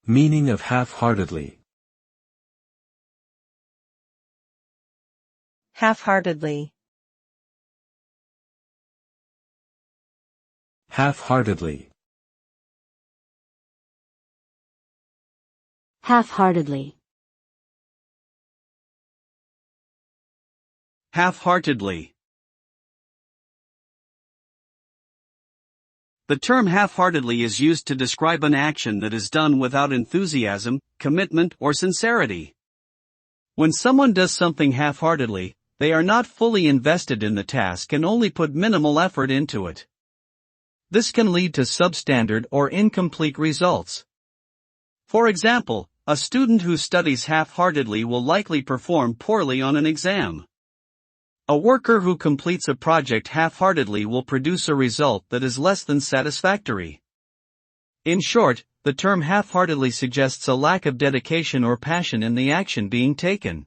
Meaning of half-heartedly. Half-heartedly. Half-heartedly. Half-heartedly. Half-heartedly. The term half-heartedly is used to describe an action that is done without enthusiasm, commitment, or sincerity. When someone does something half-heartedly, they are not fully invested in the task and only put minimal effort into it. This can lead to substandard or incomplete results. For example, a student who studies half-heartedly will likely perform poorly on an exam. A worker who completes a project half-heartedly will produce a result that is less than satisfactory. In short, the term half-heartedly suggests a lack of dedication or passion in the action being taken.